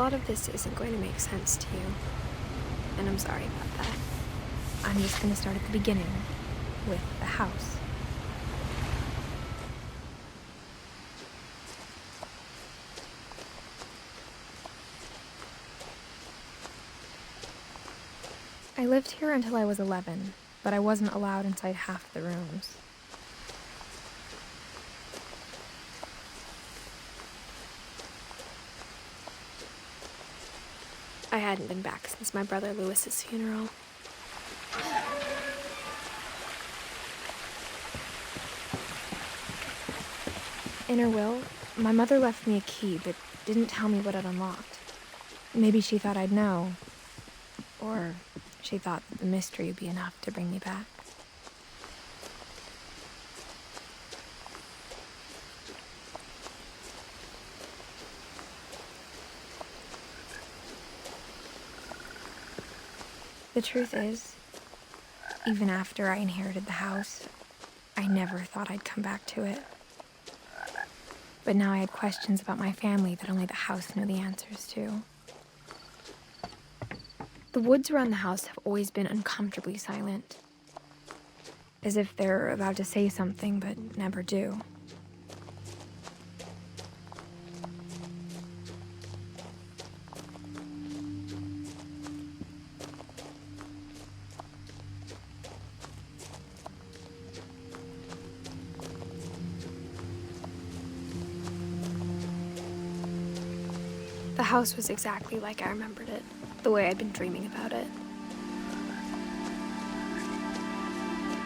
lot of this isn't going to make sense to you, and I'm sorry about that. I'm just going to start at the beginning, with the house. I lived here until I was 11, but I wasn't allowed inside half the rooms. I hadn't been back since my brother Lewis's funeral. In her will, my mother left me a key, but didn't tell me what it unlocked. Maybe she thought I'd know, or she thought that the mystery would be enough to bring me back. The truth is, even after I inherited the house, I never thought I'd come back to it. But now I had questions about my family that only the house knew the answers to. The woods around the house have always been uncomfortably silent, as if they're about to say something but never do. The house was exactly like I remembered it, the way I'd been dreaming about it.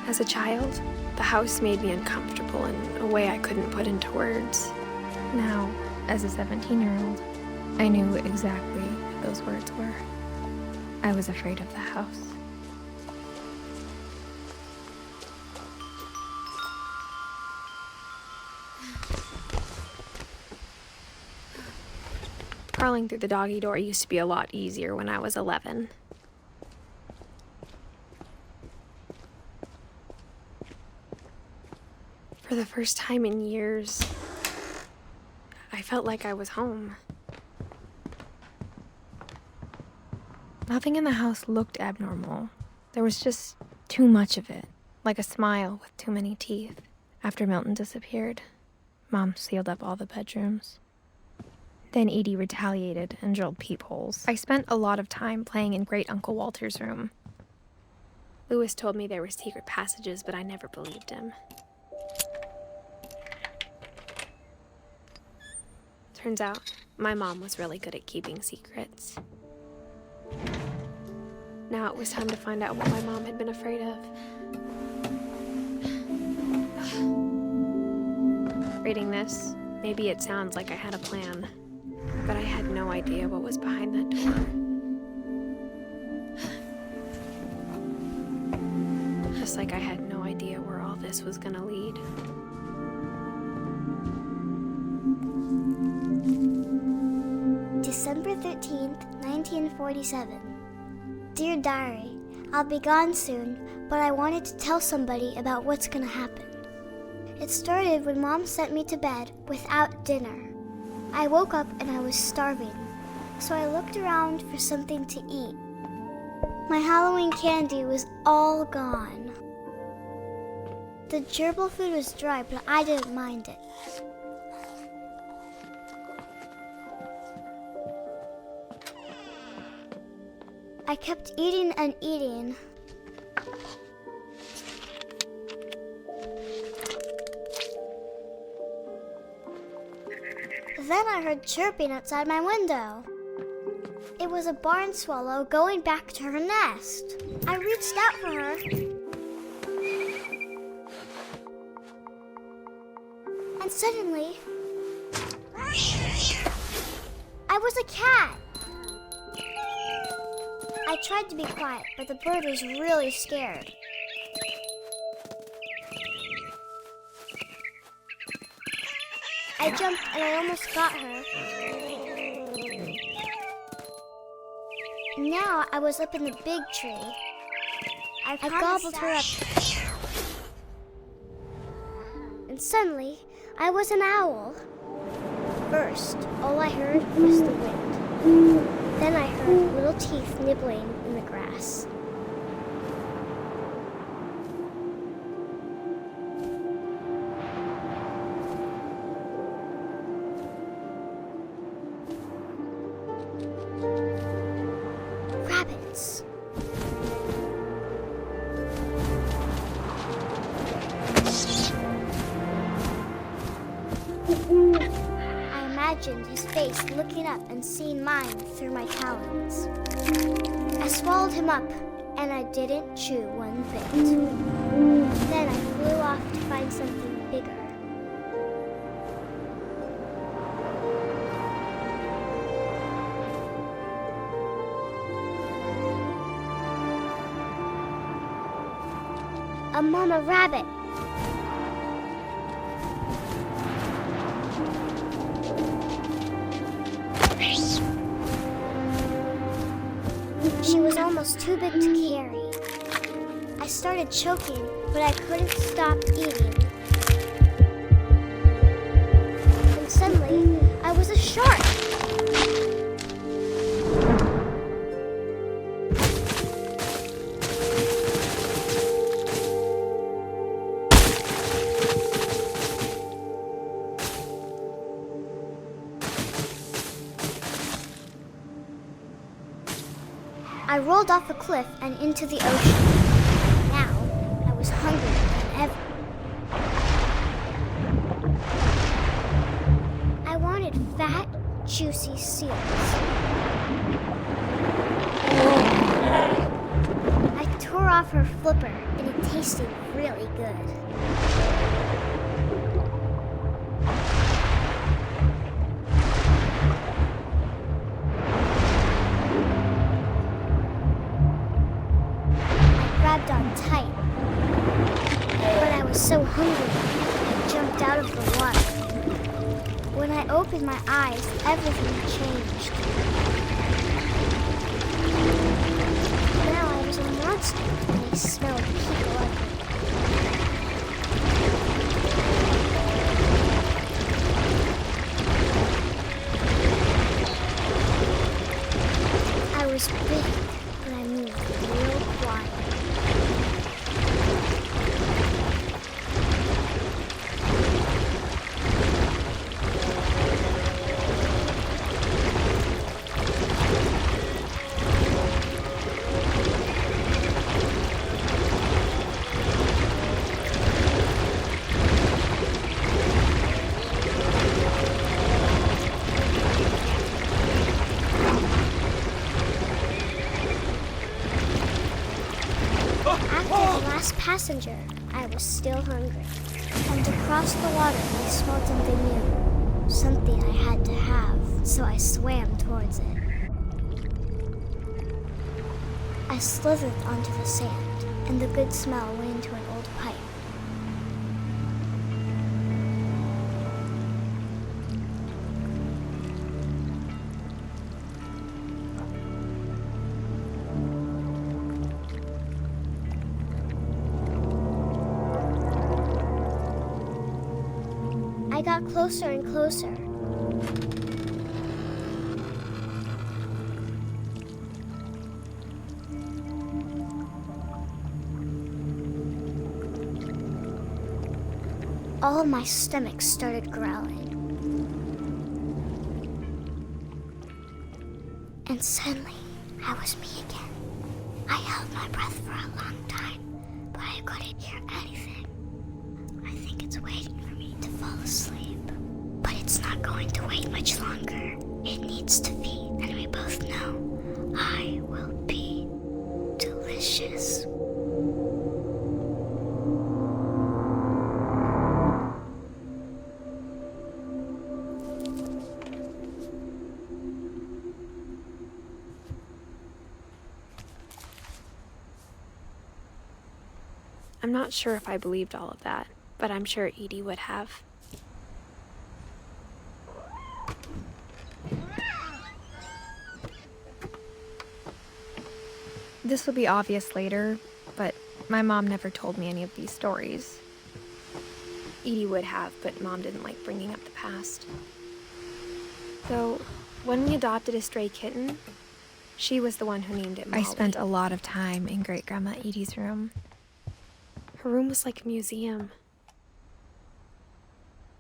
As a child, the house made me uncomfortable in a way I couldn't put into words. Now, as a 17-year-old, I knew exactly what those words were. I was afraid of the house. Crawling through the doggy door used to be a lot easier when I was 11. For the first time in years, I felt like I was home. Nothing in the house looked abnormal. There was just too much of it, like a smile with too many teeth. After Milton disappeared, Mom sealed up all the bedrooms. Then Edie retaliated and drilled peepholes. I spent a lot of time playing in Great Uncle Walter's room. Lewis told me there were secret passages, but I never believed him. Turns out, my mom was really good at keeping secrets. Now it was time to find out what my mom had been afraid of. Reading this, maybe it sounds like I had a plan. But I had no idea what was behind that door. Just like I had no idea where all this was gonna lead. December 13th, 1947. Dear Diary, I'll be gone soon, but I wanted to tell somebody about what's gonna happen. It started when Mom sent me to bed without dinner. I woke up and I was starving, so I looked around for something to eat. My Halloween candy was all gone. The gerbil food was dry, but I didn't mind it. I kept eating and eating. Then I heard chirping outside my window. It was a barn swallow going back to her nest. I reached out for her. And suddenly, I was a cat. I tried to be quiet, but the bird was really scared. I jumped and I almost got her. Now I was up in the big tree. I gobbled her up. And suddenly, I was an owl. First, all I heard was the wind. Then I heard little teeth nibbling in the grass. Rabbits. I imagined his face looking up and seeing mine through my talons. I swallowed him up, and I didn't chew one bit. Then I flew off to find something bigger. A mama rabbit. She was almost too big to carry. I started choking, but I couldn't stop eating. And suddenly, I was a shark. I rolled off a cliff and into the ocean. Now, I was hungrier than ever. I wanted fat, juicy seals. I tore off her flipper, and it tasted really good. Grabbed on tight, but I was so hungry, I jumped out of the water. When I opened my eyes, everything changed. Now I was a monster, and I smelled people everywhere. I was big, but I moved real quiet. Passenger, I was still hungry. And across the water, I smelled something new. Something I had to have, so I swam towards it. I slithered onto the sand, and the good smell went into an old pipe. I got closer and closer. All my stomach started growling. And suddenly, I was me again. I held my breath for a long time, but I couldn't hear anything. I think it's waiting for me to fall asleep. But it's not going to wait much longer. It needs to feed, and we both know I will be delicious. I'm not sure if I believed all of that, but I'm sure Edie would have. This will be obvious later, but my mom never told me any of these stories. Edie would have, but Mom didn't like bringing up the past. Though, When we adopted a stray kitten, she was the one who named it Molly. I spent a lot of time in Great-Grandma Edie's room. Her room was like a museum.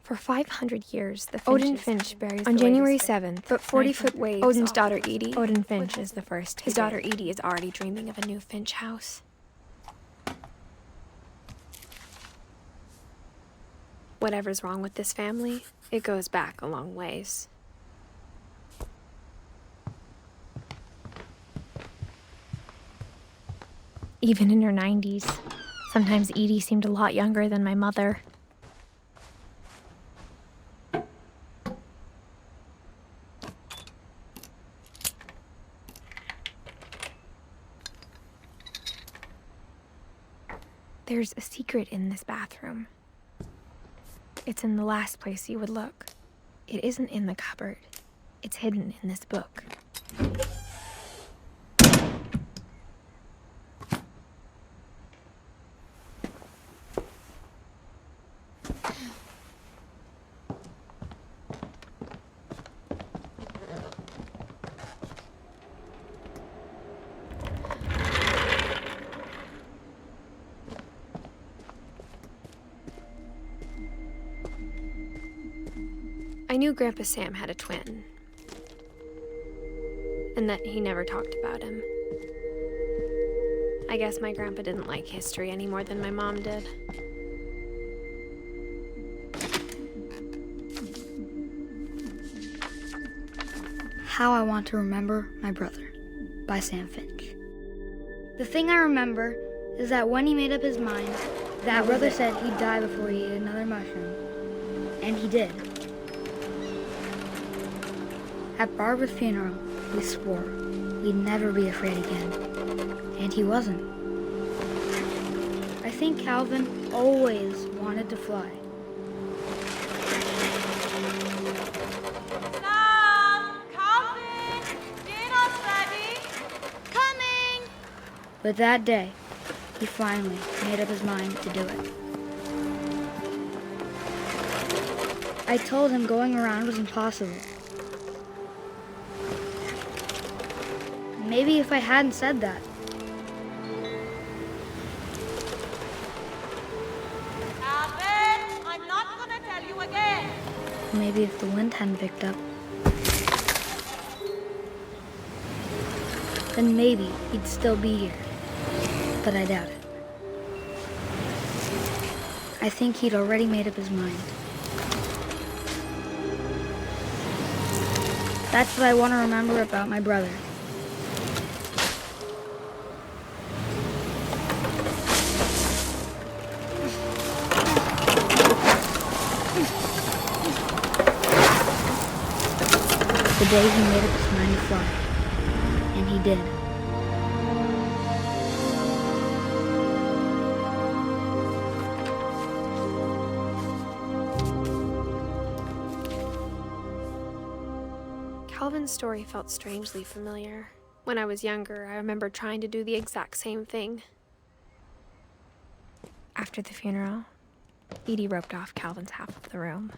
For 500 years, the Odin Finch buries on January 7th, but 40-foot waves. Odin's daughter Edie. Odin Finch is the first. His daughter Edie is already dreaming of a new Finch house. Whatever's wrong with this family, it goes back a long ways. Even in her 90s, sometimes Edie seemed a lot younger than my mother. There's a secret in this bathroom. It's in the last place you would look. It isn't in the cupboard. It's hidden in this book. I knew Grandpa Sam had a twin, and that he never talked about him. I guess my grandpa didn't like history any more than my mom did. How I Want to Remember My Brother by Sam Finch. The thing I remember is that when he made up his mind, that brother said he'd die before he ate another mushroom. And he did. At Barbara's funeral, we swore we'd never be afraid again. And he wasn't. I think Calvin always wanted to fly. Sam! Calvin! Dinner's ready! Coming! But that day, he finally made up his mind to do it. I told him going around was impossible. Maybe if I hadn't said that. Calvin, I'm not gonna tell you again. Maybe if the wind hadn't picked up. Then maybe he'd still be here. But I doubt it. I think he'd already made up his mind. That's what I want to remember about my brother. The day he made up his mind to fly. And he did. Calvin's story felt strangely familiar. When I was younger, I remember trying to do the exact same thing. After the funeral, Edie roped off Calvin's half of the room.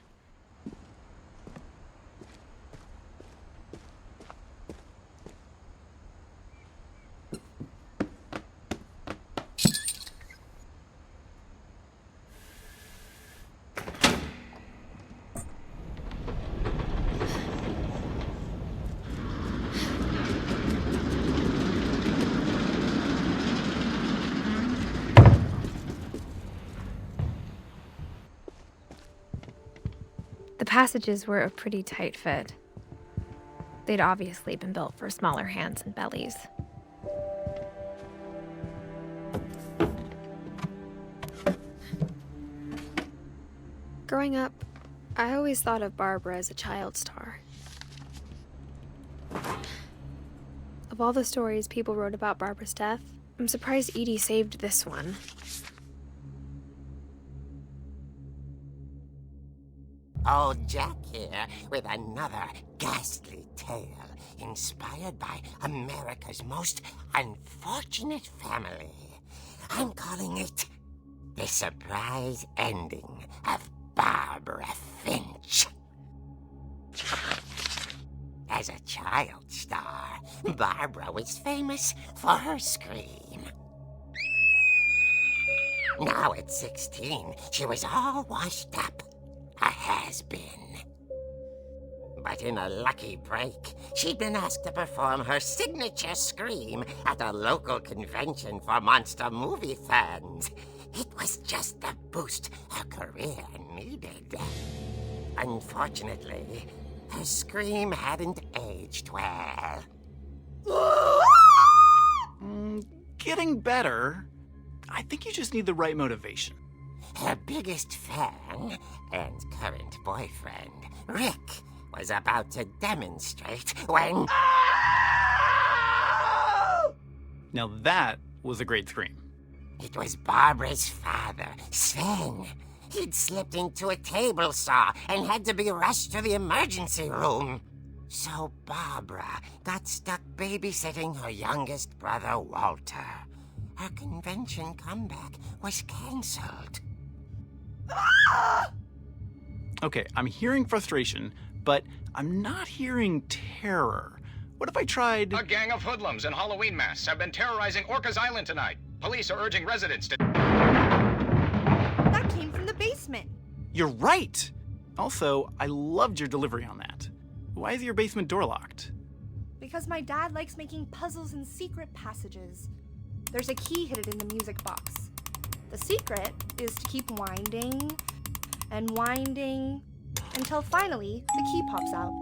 The passages were a pretty tight fit. They'd obviously been built for smaller hands and bellies. Growing up, I always thought of Barbara as a child star. Of all the stories people wrote about Barbara's death, I'm surprised Edie saved this one. Old Jack here with another ghastly tale inspired by America's most unfortunate family. I'm calling it The Surprise Ending of Barbara Finch. As a child star, Barbara was famous for her scream. Now at 16, she was all washed up. A has-been. But in a lucky break, she'd been asked to perform her signature scream at a local convention for monster movie fans. It was just the boost her career needed. Unfortunately, her scream hadn't aged well. Getting better. I think you just need the right motivation. Her biggest fan and current boyfriend, Rick, was about to demonstrate when... Now that was a great scream. It was Barbara's father, Sven. He'd slipped into a table saw and had to be rushed to the emergency room. So Barbara got stuck babysitting her youngest brother, Walter. Her convention comeback was cancelled. Okay, I'm hearing frustration, but I'm not hearing terror. What if I tried... A gang of hoodlums in Halloween masks have been terrorizing Orcas Island tonight. Police are urging residents to... That came from the basement. You're right! Also, I loved your delivery on that. Why is your basement door locked? Because my dad likes making puzzles and secret passages. There's a key hidden in the music box. The secret is to keep winding and winding until finally the key pops out.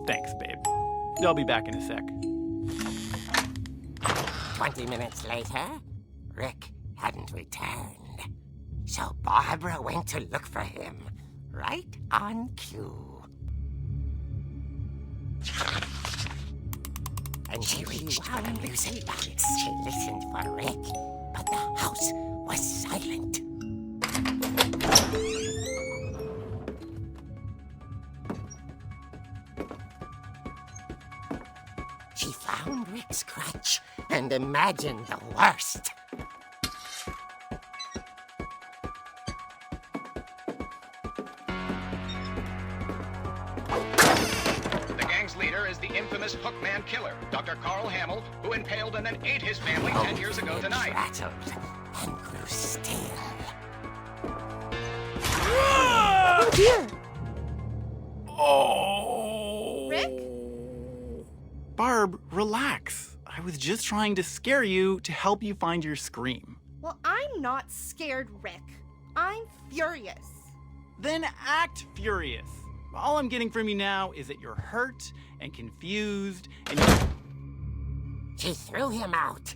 Thanks, babe. I'll be back in a sec. 20 minutes later, Rick hadn't returned. So Barbara went to look for him, right on cue. And she reached for the music box. She listened for Rick, but the house was silent. She found Rick's crutch and imagined the worst. The gang's leader is the infamous Hookman killer, Dr. Carl Hamill, who impaled and then ate his family 10 years ago tonight. Rattled and grew still. Oh dear! Oh! Rick? Barb, relax. I was just trying to scare you to help you find your scream. Well, I'm not scared, Rick. I'm furious. Then act furious. All I'm getting from you now is that you're hurt and confused and She threw him out,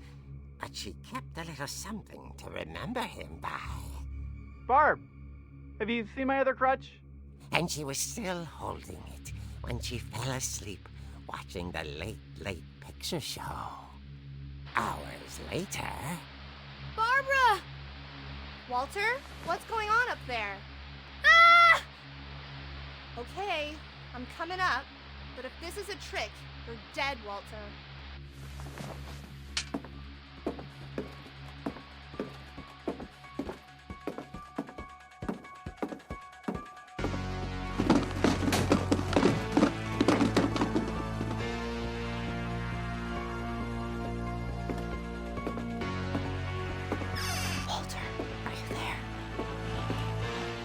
but she kept a little something to remember him by. Barb, have you seen my other crutch? And she was still holding it when she fell asleep watching the late picture show. Hours later... Barbara! Walter, what's going on up there? Ah! Okay, I'm coming up, but if this is a trick, you're dead, Walter.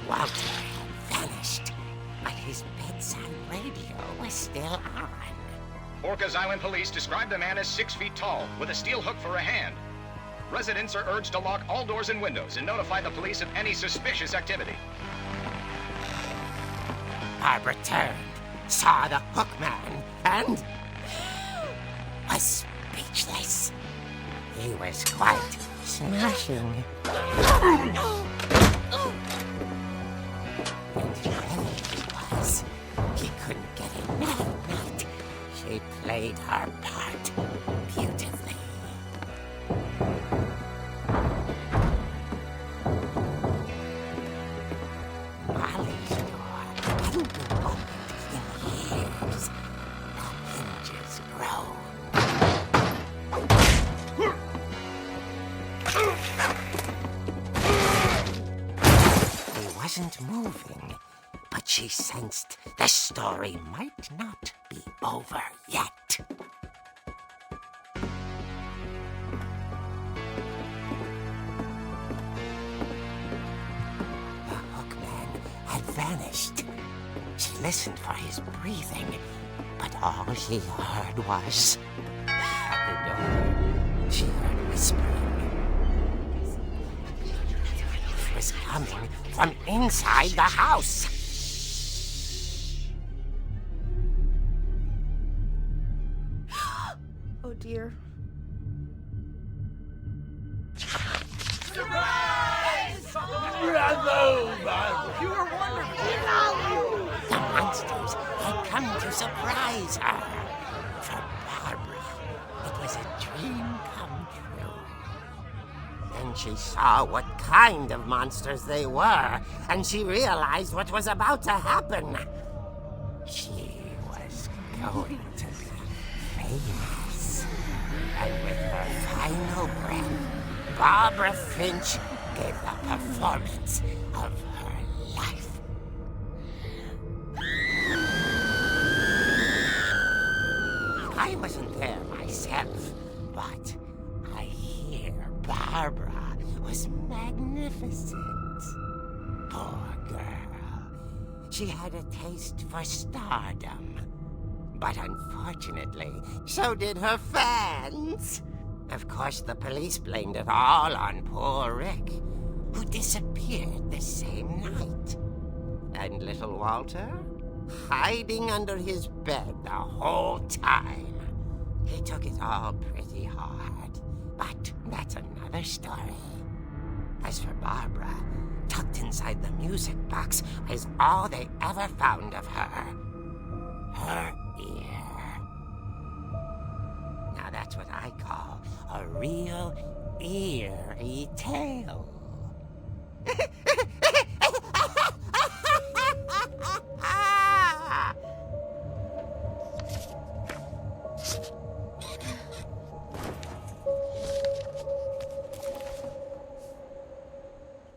Walter had vanished, but his bedside radio was still on. Orcas Island police describe the man as 6 feet tall, with a steel hook for a hand. Residents are urged to lock all doors and windows and notify the police of any suspicious activity. Barbara turned, saw the hookman, and was speechless. He was quite smashing. And ready he was. He couldn't get enough of it. She played her part beautifully. Molly's door hadn't been opened in years. The hinges groaned. He wasn't moving, but she sensed the story might not be over yet. The hookman had vanished. She listened for his breathing, but all she heard was... At the door, she heard whispering. It was coming from inside the house. Oh dear. The monsters had come to surprise her. For Barbara, it was a dream come true. Then she saw what kind of monsters they were, and she realized what was about to happen. She was going to be famous. And with her final breath, Barbara Finch gave the performance of her life. I wasn't there myself, but I hear Barbara was magnificent. Poor girl. She had a taste for stardom. But unfortunately, so did her fans. Of course, the police blamed it all on poor Rick, who disappeared the same night. And little Walter? Hiding under his bed the whole time. He took it all pretty hard, but that's another story. As for Barbara, tucked inside the music box is all they ever found of her. Her ear. Now that's what I call a real eerie tale.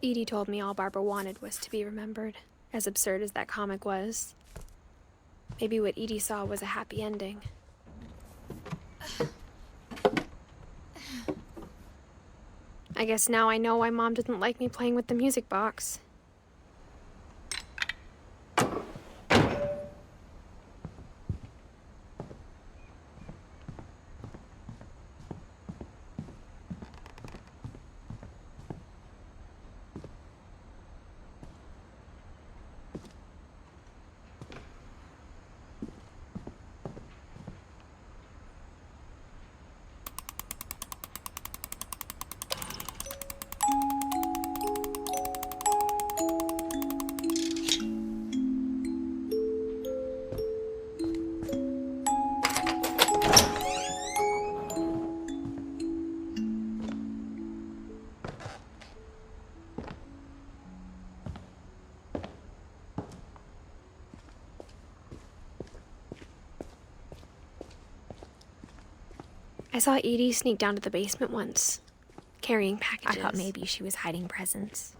Edie told me all Barbara wanted was to be remembered, as absurd as that comic was. Maybe what Edie saw was a happy ending. I guess now I know why Mom didn't like me playing with the music box. I saw Edie sneak down to the basement once, carrying packages. I thought maybe she was hiding presents.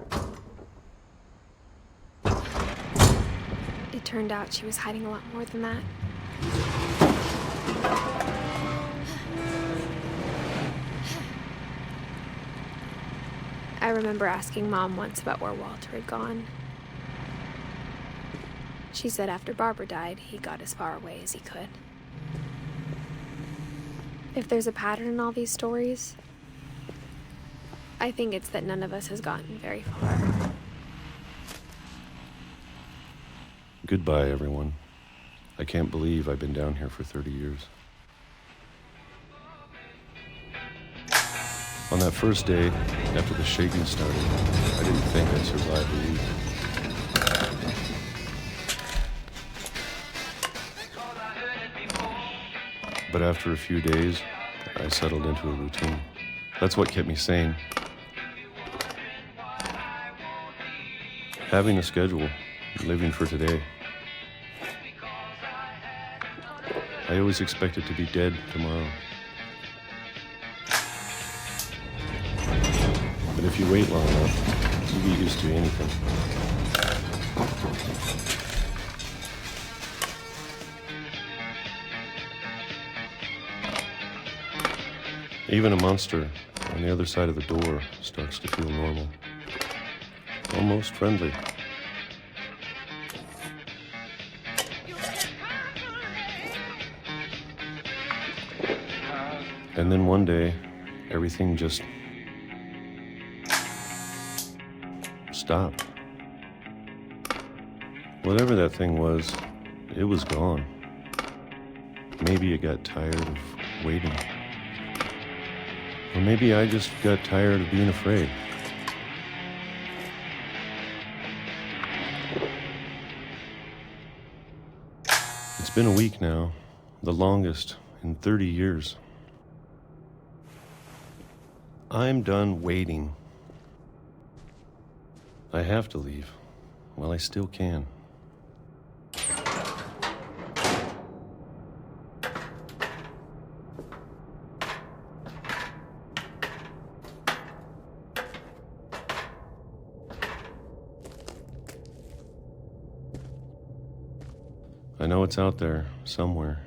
It turned out she was hiding a lot more than that. I remember asking Mom once about where Walter had gone. She said after Barbara died, he got as far away as he could. If there's a pattern in all these stories, I think it's that none of us has gotten very far. Goodbye, everyone. I can't believe I've been down here for 30 years. On that first day, after the shaking started, I didn't think I'd survive a week. But after a few days, I settled into a routine. That's what kept me sane. Having a schedule, living for today. I always expected to be dead tomorrow. But if you wait long enough, you get used to anything. Even a monster on the other side of the door starts to feel normal. Almost friendly. And then one day, everything just stopped. Whatever that thing was, it was gone. Maybe it got tired of waiting. Or maybe I just got tired of being afraid. It's been a week now, the longest in 30 years. I'm done waiting. I have to leave while I still can. I know it's out there, somewhere.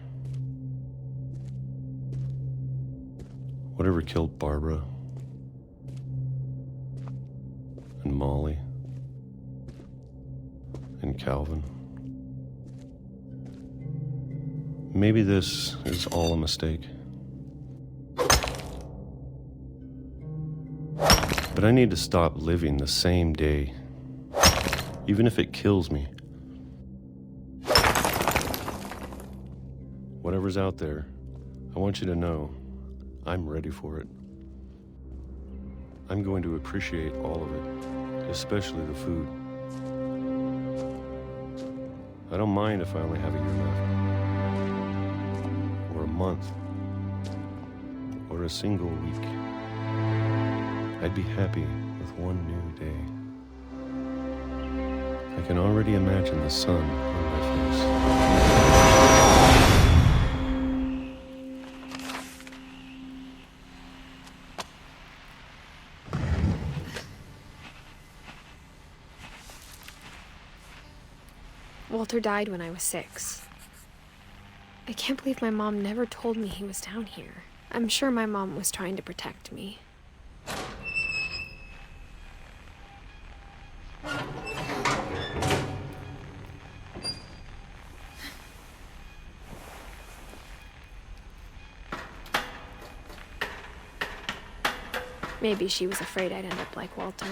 Whatever killed Barbara and Molly and Calvin. Maybe this is all a mistake. But I need to stop living the same day, even if it kills me. Whatever's out there, I want you to know I'm ready for it. I'm going to appreciate all of it, especially the food. I don't mind if I only have a year left, or a month, or a single week. I'd be happy with one new day. I can already imagine the sun on my face. Walter died when I was 6. I can't believe my mom never told me he was down here. I'm sure my mom was trying to protect me. Maybe she was afraid I'd end up like Walter.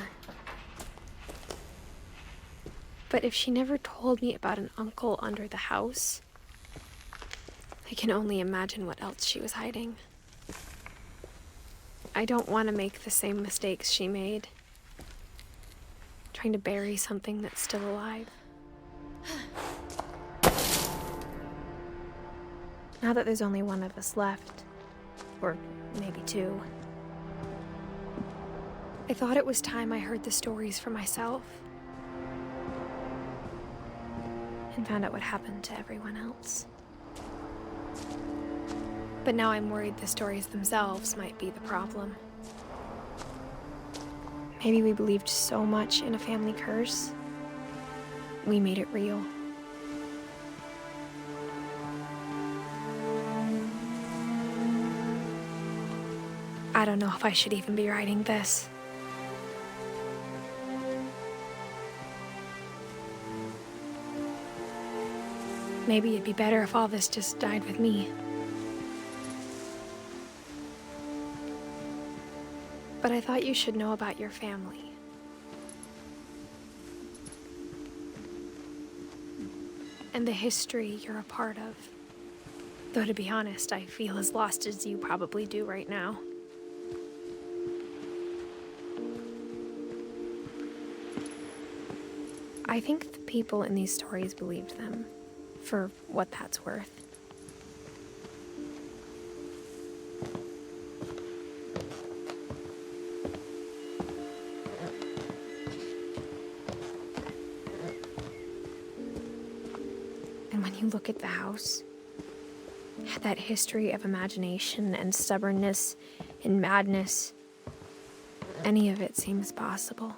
But if she never told me about an uncle under the house, I can only imagine what else she was hiding. I don't want to make the same mistakes she made, trying to bury something that's still alive. Now that there's only one of us left, or maybe 2, I thought it was time I heard the stories for myself and found out what happened to everyone else. But now I'm worried the stories themselves might be the problem. Maybe we believed so much in a family curse, we made it real. I don't know if I should even be writing this. Maybe it'd be better if all this just died with me. But I thought you should know about your family. And the history you're a part of. Though to be honest, I feel as lost as you probably do right now. I think the people in these stories believed them. For what that's worth. And when you look at the house, that history of imagination and stubbornness and madness, any of it seems possible.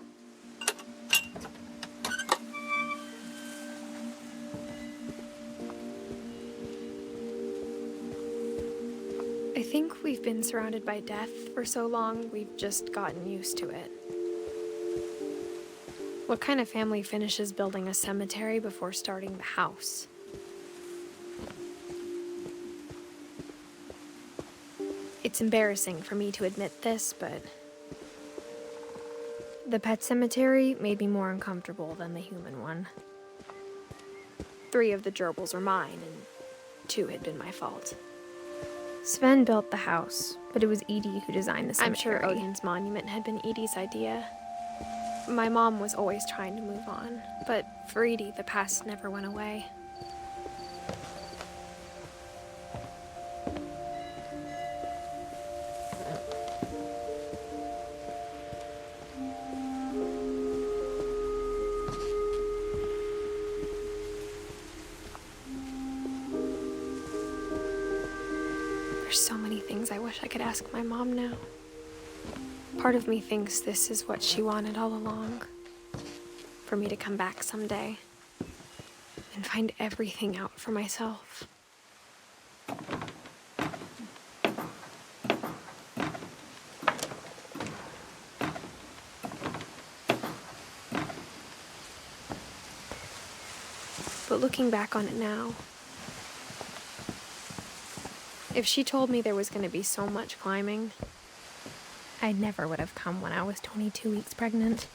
I think we've been surrounded by death for so long, we've just gotten used to it. What kind of family finishes building a cemetery before starting the house? It's embarrassing for me to admit this, but the pet cemetery made me more uncomfortable than the human one. 3 of the gerbils are mine, and 2 had been my fault. Sven built the house, but it was Edie who designed the cemetery. I'm sure Odin's monument had been Edie's idea. My mom was always trying to move on, but for Edie, the past never went away. There's so many things I wish I could ask my mom now. Part of me thinks this is what she wanted all along. For me to come back someday and find everything out for myself. But looking back on it now, if she told me there was going to be so much climbing, I never would have come when I was 22 weeks pregnant.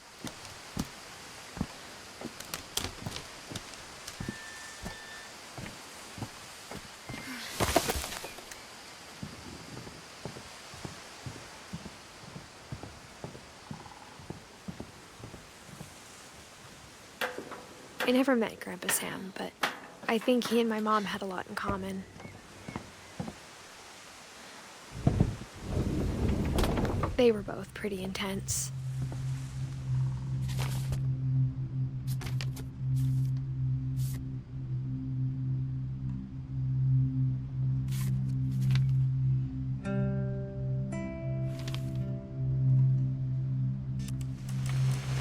I never met Grandpa Sam, but I think he and my mom had a lot in common. They were both pretty intense.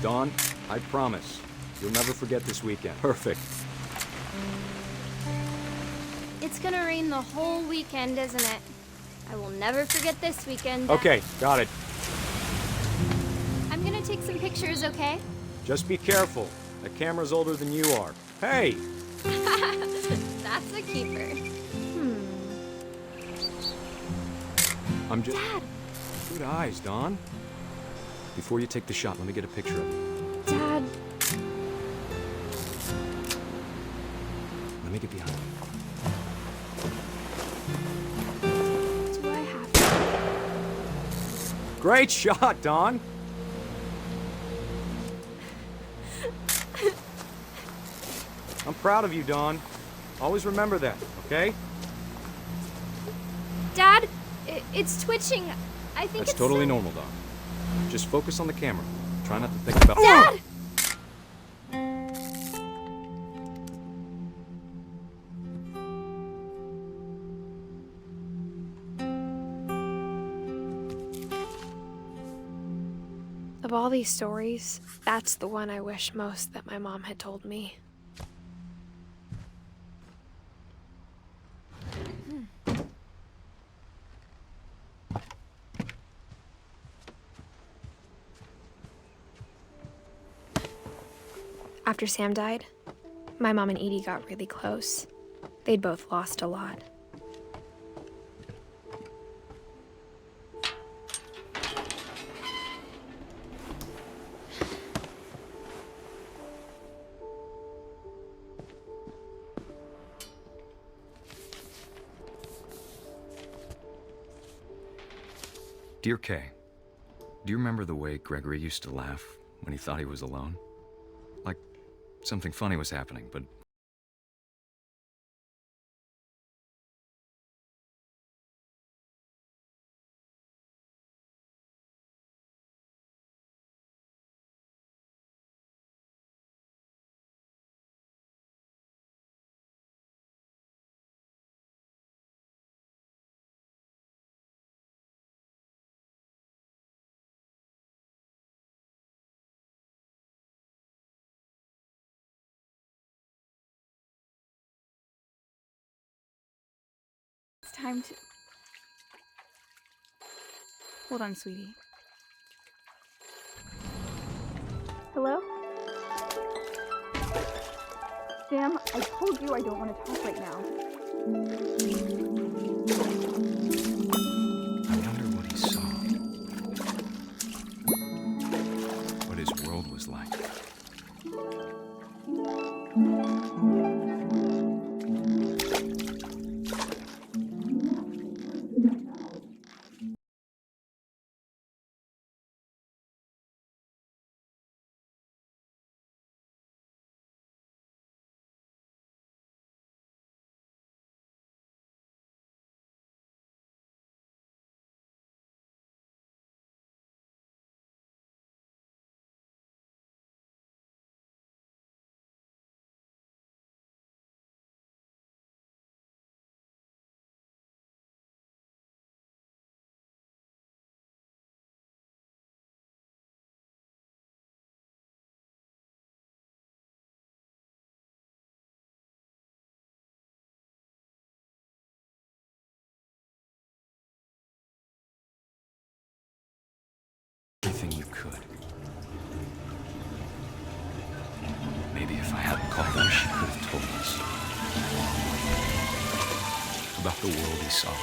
Dawn, I promise, you'll never forget this weekend. Perfect. It's gonna rain the whole weekend, isn't it? I will never forget this weekend. Okay, got it. I'm gonna take some pictures, okay? Just be careful. That camera's older than you are. Hey! That's a keeper. I'm just... Dad! Good eyes, Dawn. Before you take the shot, let me get a picture of you. Dad. Let me get behind you. Do I have to? Great shot, Dawn! I'm proud of you, Dawn. Always remember that, okay? Dad, it's twitching. I think That's it's totally normal, Dawn. Just focus on the camera. Try not to think about... Dad! Of all these stories, that's the one I wish most that my mom had told me. After Sam died, my mom and Edie got really close. They'd both lost a lot. Dear Kay, do you remember the way Gregory used to laugh when he thought he was alone? Like something funny was happening, but... It's time to... Hold on, sweetie. Hello? Sam, I told you I don't want to talk right now. I wonder what he saw. What his world was like. Everything you could. Maybe if I hadn't called her, she could have told us. About the world he saw.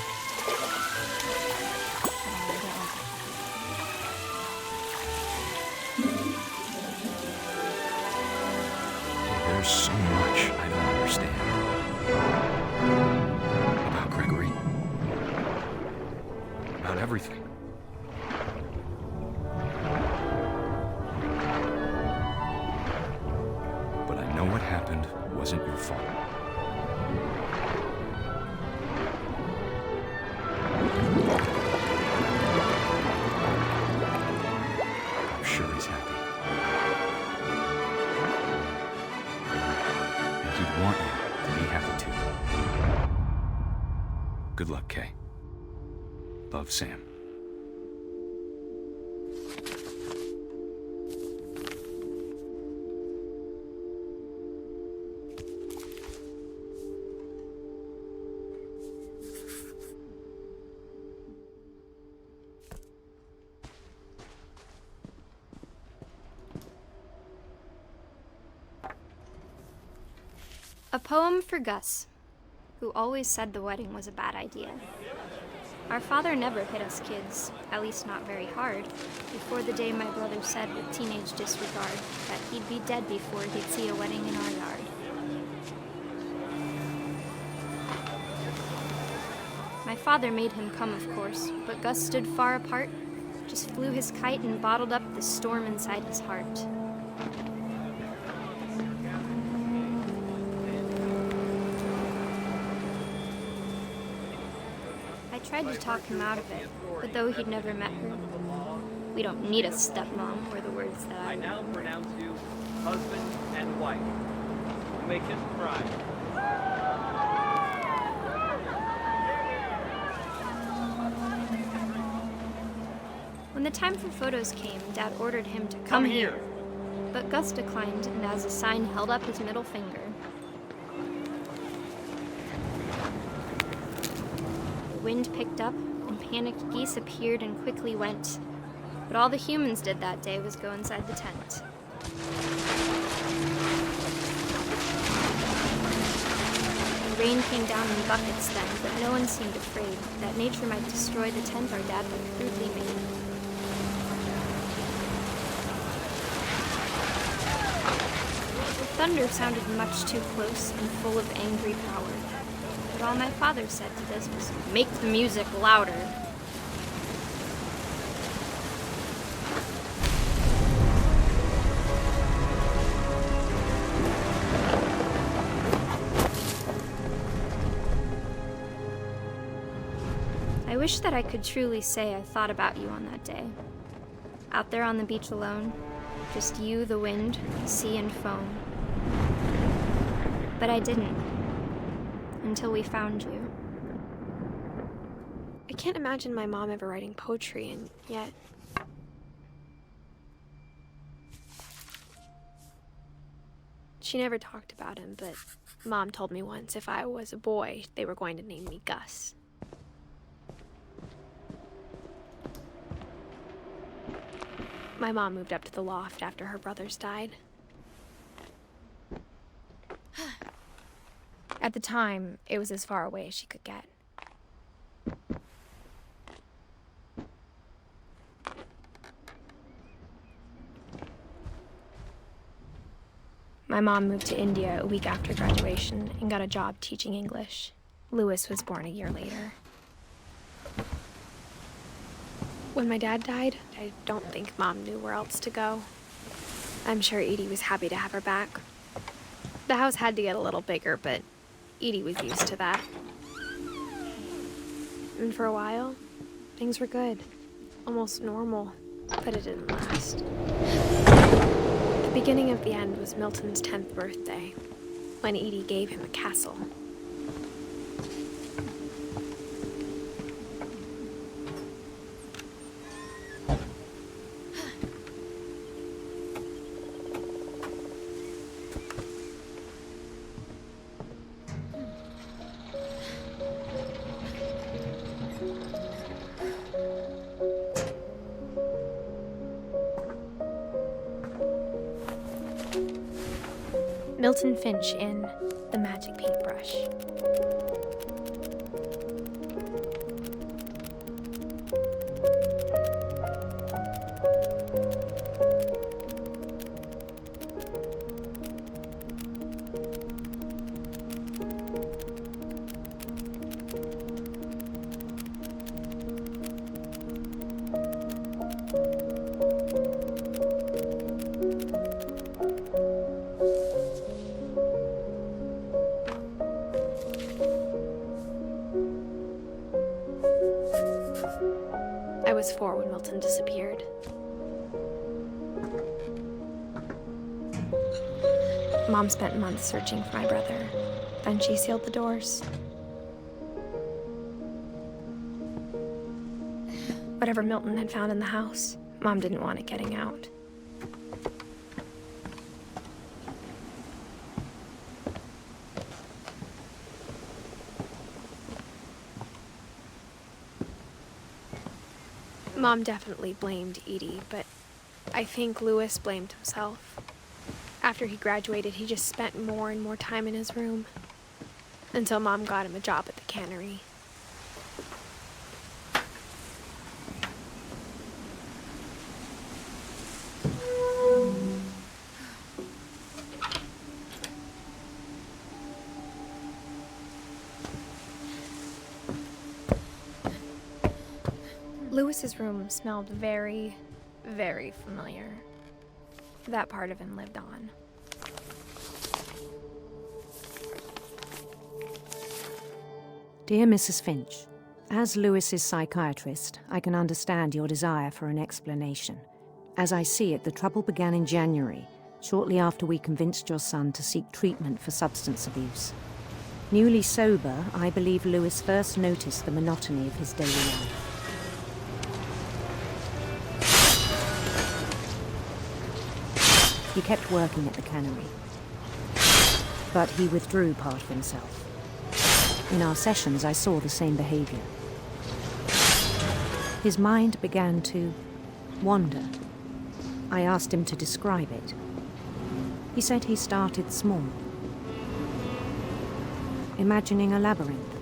There's so much I don't understand. About Gregory. About everything. But I know what happened wasn't your fault. I'm sure he's happy. And he'd want you to be happy too. Good luck, Kay. Love, Sam. A poem for Gus, who always said the wedding was a bad idea. Our father never hit us kids, at least not very hard, before the day my brother said with teenage disregard that he'd be dead before he'd see a wedding in our yard. My father made him come, of course, but Gus stood far apart, just flew his kite and bottled up the storm inside his heart. I tried to talk him out of it, but though he'd never met her, "We don't need a stepmom," were the words that I now pronounce you husband and wife. You may kiss the bride. When the time for photos came, Dad ordered him to come here. But Gus declined, and as a sign held up his middle finger. The wind picked up, and panicked geese appeared and quickly went. But all the humans did that day was go inside the tent. The rain came down in buckets then, but no one seemed afraid that nature might destroy the tent our dad had crudely made. The thunder sounded much too close and full of angry power. But all my father said to this was, "Make the music louder." I wish that I could truly say I thought about you on that day. Out there on the beach alone, just you, the wind, the sea, and foam. But I didn't, until we found you. I can't imagine my mom ever writing poetry, and yet... She never talked about him, but Mom told me once if I was a boy, they were going to name me Gus. My mom moved up to the loft after her brothers died. At the time, it was as far away as she could get. My mom moved to India a week after graduation and got a job teaching English. Louis was born a year later. When my dad died, I don't think Mom knew where else to go. I'm sure Edie was happy to have her back. The house had to get a little bigger, but Edie was used to that. And for a while, things were good. Almost normal, but it didn't last. The beginning of the end was Milton's 10th birthday, when Edie gave him a castle. Milton Finch in The Magic Paintbrush. I was 4 when Milton disappeared. Mom spent months searching for my brother. Then she sealed the doors. Whatever Milton had found in the house, Mom didn't want it getting out. Mom definitely blamed Edie, but I think Louis blamed himself. After he graduated, he just spent more and more time in his room, until Mom got him a job at the cannery. Louis's room smelled very, very familiar. That part of him lived on. Dear Mrs. Finch, as Louis's psychiatrist, I can understand your desire for an explanation. As I see it, the trouble began in January, shortly after we convinced your son to seek treatment for substance abuse. Newly sober, I believe Louis first noticed the monotony of his daily life. He kept working at the cannery, but he withdrew part of himself. In our sessions, I saw the same behavior. His mind began to wander. I asked him to describe it. He said he started small, imagining a labyrinth.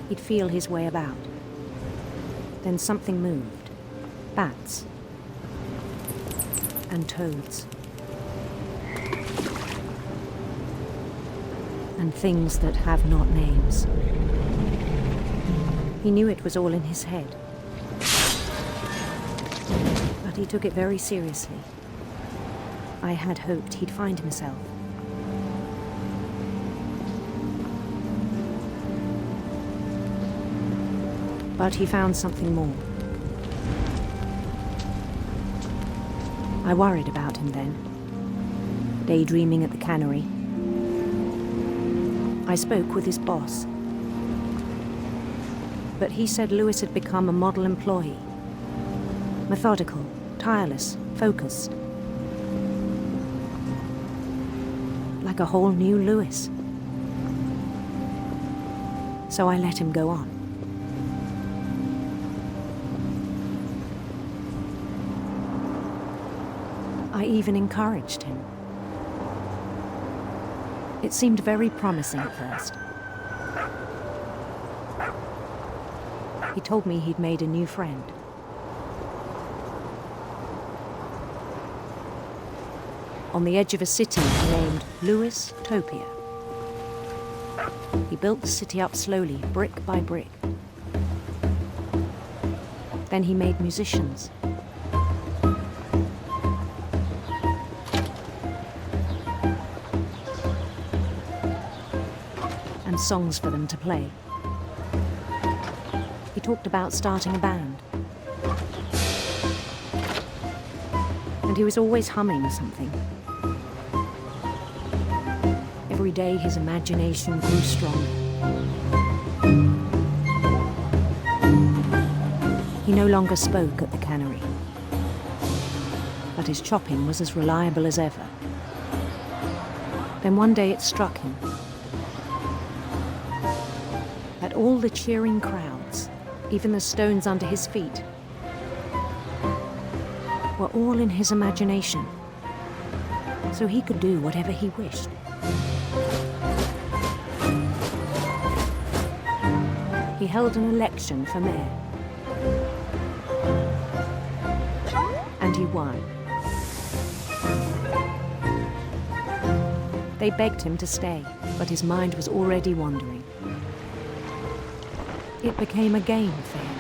He'd feel his way about. Then something moved. Bats. And toads. And things that have not names. He knew it was all in his head. But he took it very seriously. I had hoped he'd find himself. But he found something more. I worried about him then, daydreaming at the cannery. I spoke with his boss, but he said Louis had become a model employee. Methodical, tireless, focused. Like a whole new Louis. So I let him go on. I even encouraged him. It seemed very promising at first. He told me he'd made a new friend. On the edge of a city named Lewis Topia. He built the city up slowly, brick by brick. Then he made musicians. And songs for them to play. He talked about starting a band. And he was always humming something. Every day his imagination grew stronger. He no longer spoke at the cannery, but his chopping was as reliable as ever. Then one day it struck him that all the cheering crowds, even the stones under his feet, were all in his imagination, so he could do whatever he wished. He held an election for mayor. And he won. They begged him to stay, but his mind was already wandering. It became a game for him.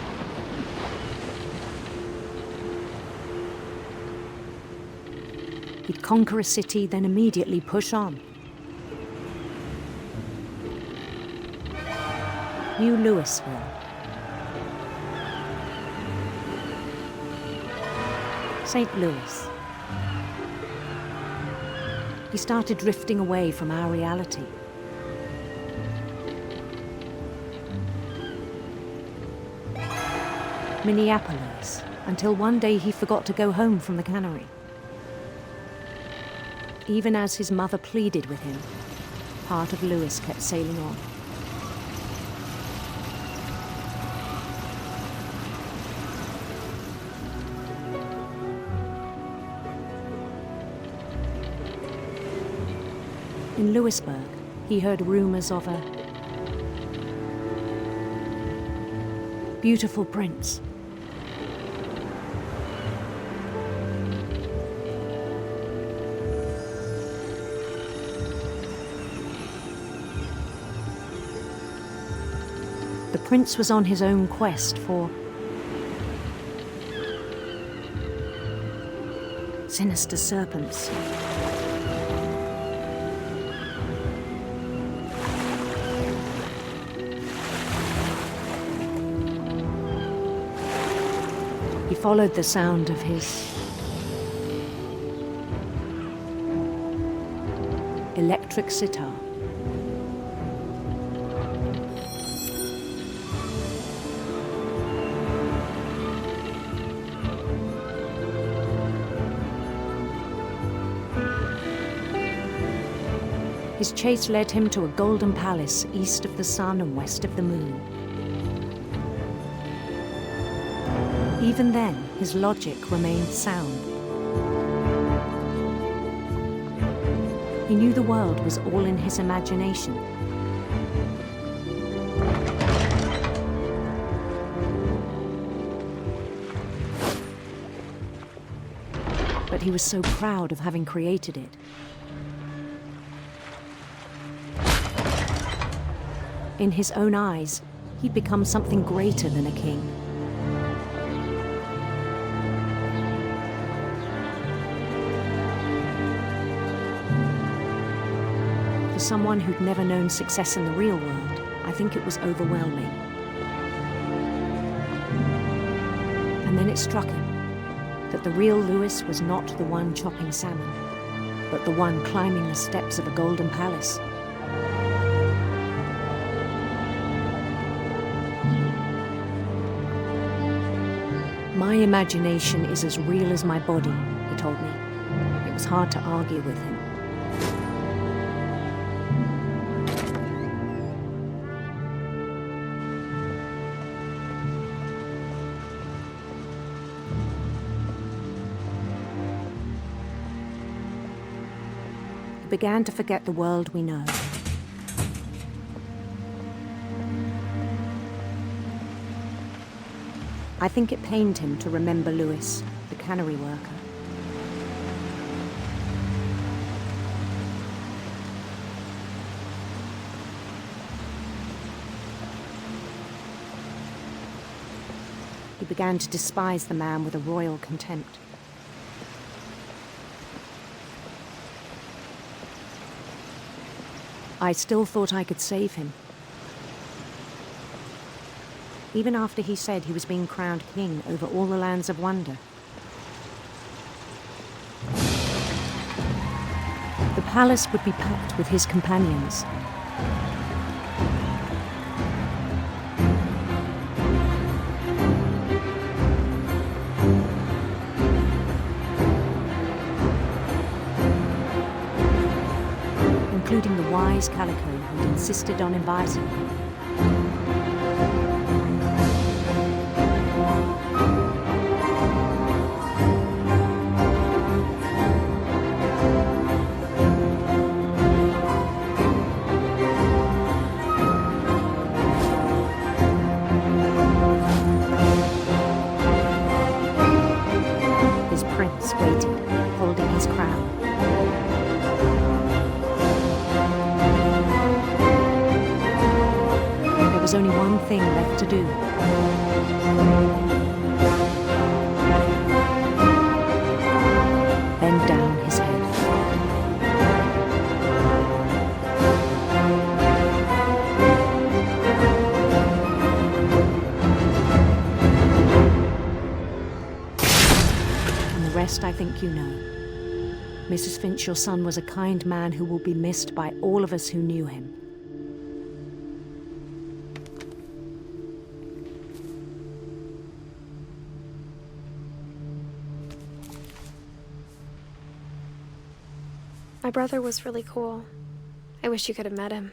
He'd conquer a city, then immediately push on. New Louisville. St. Louis. He started drifting away from our reality. Minneapolis, until one day he forgot to go home from the cannery. Even as his mother pleaded with him, part of Louis kept sailing on. In Louisburg, he heard rumors of a beautiful prince. The prince was on his own quest for sinister serpents. He followed the sound of his electric sitar. His chase led him to a golden palace east of the sun and west of the moon. Even then, his logic remained sound. He knew the world was all in his imagination. But he was so proud of having created it. In his own eyes, he'd become something greater than a king. For someone who'd never known success in the real world, I think it was overwhelming. And then it struck him that the real Louis was not the one chopping salmon, but the one climbing the steps of a golden palace. My imagination is as real as my body, he told me. It was hard to argue with him. He began to forget the world we know. I think it pained him to remember Lewis, the cannery worker. He began to despise the man with a royal contempt. I still thought I could save him. Even after he said he was being crowned king over all the lands of wonder. The palace would be packed with his companions. Including the wise Calico who'd insisted on inviting him. His prince waited, holding his crown. There was only one thing left to do. Bend down his head. And the rest I think you know. Mrs. Finch, your son was a kind man who will be missed by all of us who knew him. My brother was really cool. I wish you could have met him.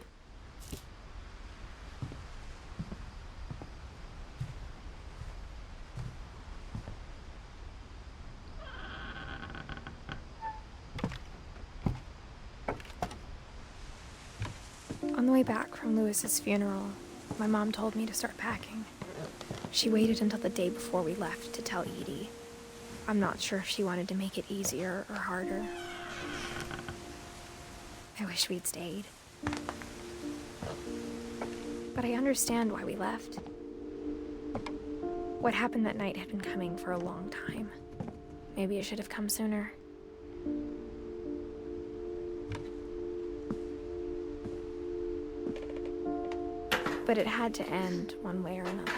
On the way back from Lewis's funeral, my mom told me to start packing. She waited until the day before we left to tell Edie. I'm not sure if she wanted to make it easier or harder. I wish we'd stayed. But I understand why we left. What happened that night had been coming for a long time. Maybe it should have come sooner. But it had to end one way or another.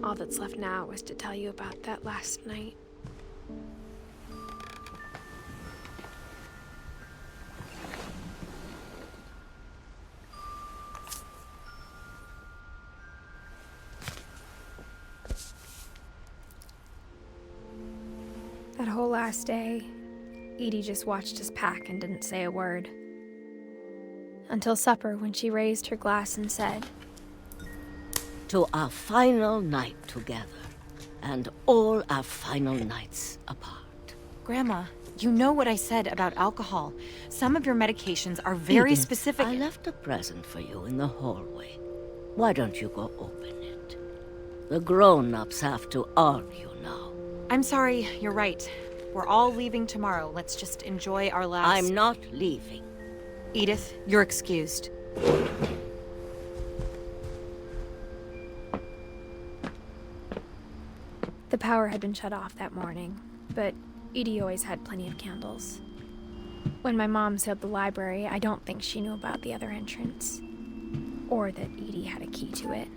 All that's left now is to tell you about that last night. That whole last day, Edie just watched us pack and didn't say a word. Until supper, when she raised her glass and said, "To our final night together, and all our final nights apart." Grandma, you know what I said about alcohol. Some of your medications are very Edith, specific. I left a present for you in the hallway. Why don't you go open it? The grown-ups have to argue now. I'm sorry, you're right. We're all leaving tomorrow. Let's just enjoy our last... I'm not leaving. Edith, you're excused. The power had been shut off that morning, but Edie always had plenty of candles. When my mom sealed the library, I don't think she knew about the other entrance, or that Edie had a key to it.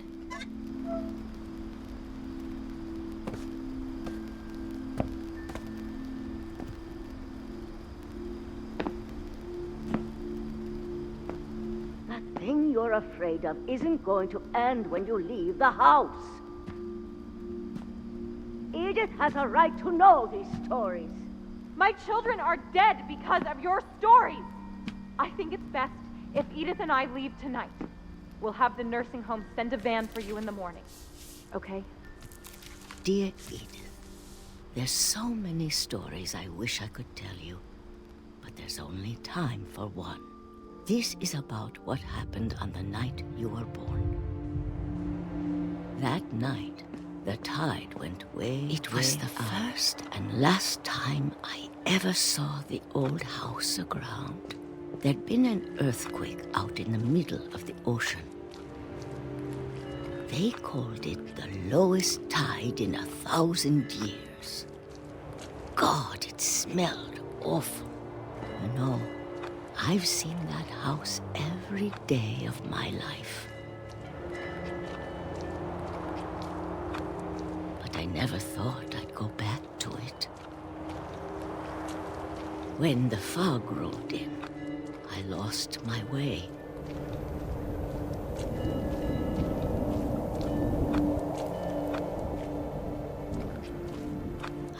That thing you're afraid of isn't going to end when you leave the house. Edith has a right to know these stories. My children are dead because of your stories. I think it's best if Edith and I leave tonight. We'll have the nursing home send a van for you in the morning. Okay? Dear Edith, there's so many stories I wish I could tell you. there's only time for one. This is about what happened on the night you were born. That night, the tide went way, It was way the out. First and last time I ever saw the old house aground. There'd been an earthquake out in the middle of the ocean. They called it the lowest tide in 1,000 years. God, it smelled awful. You know, I've seen that house every day of my life. But I never thought I'd go back to it. When the fog rolled in, I lost my way.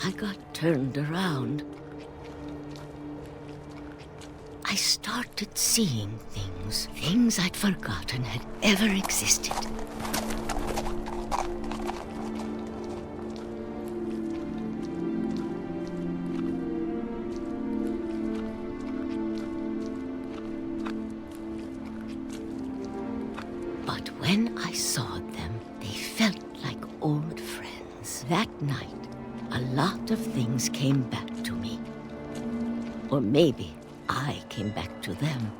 I got turned around. I started seeing things I'd forgotten had ever existed. But when I saw them, they felt like old friends. That night, a lot of things came back to me. Or maybe I came back to them.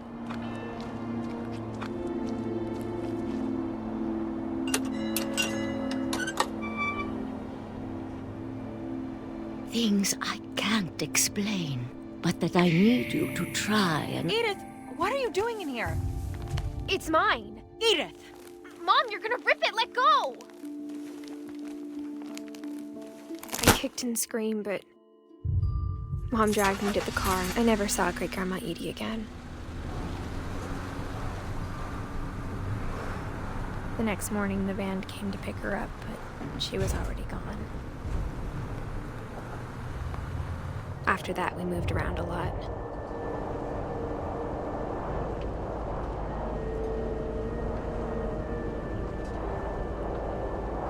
Things I can't explain, but that I need you to try and... Edith, what are you doing in here? It's mine. Edith! Mom, you're gonna rip it! Let go! I kicked and screamed, but Mom dragged me to the car. I never saw Great-Grandma Edie again. The next morning, the van came to pick her up, but she was already gone. After that, we moved around a lot.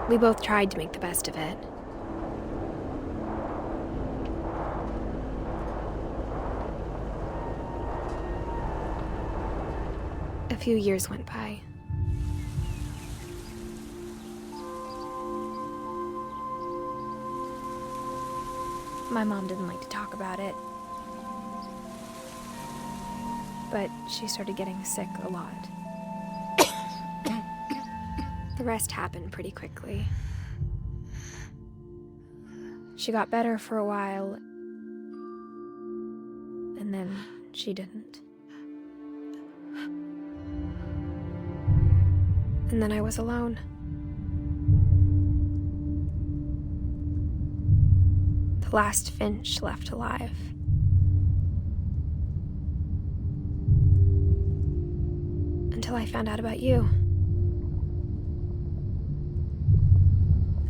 We both tried to make the best of it. A few years went by. My mom didn't like to talk about it, but she started getting sick a lot. The rest happened pretty quickly. She got better for a while, and then she didn't. And then I was alone. The last Finch left alive. Until I found out about you.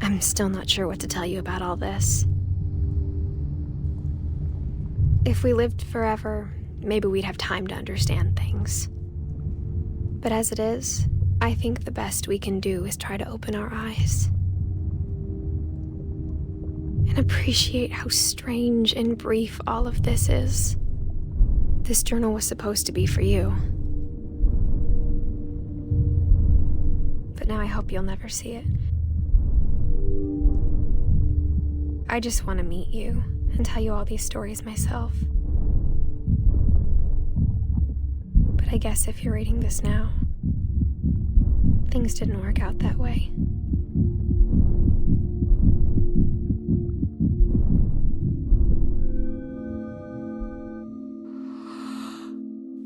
I'm still not sure what to tell you about all this. If we lived forever, maybe we'd have time to understand things. But as it is, I think the best we can do is try to open our eyes. And appreciate how strange and brief all of this is. This journal was supposed to be for you. But now I hope you'll never see it. I just want to meet you and tell you all these stories myself. But I guess if you're reading this now, things didn't work out that way.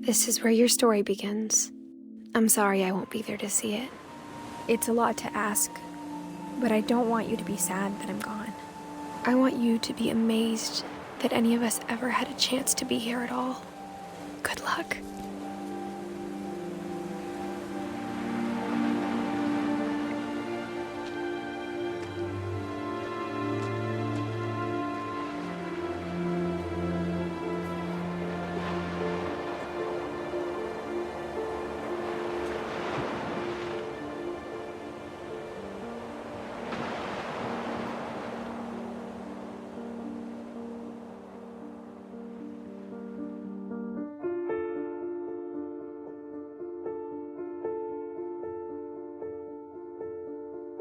This is where your story begins. I'm sorry I won't be there to see it. It's a lot to ask, but I don't want you to be sad that I'm gone. I want you to be amazed that any of us ever had a chance to be here at all. Good luck.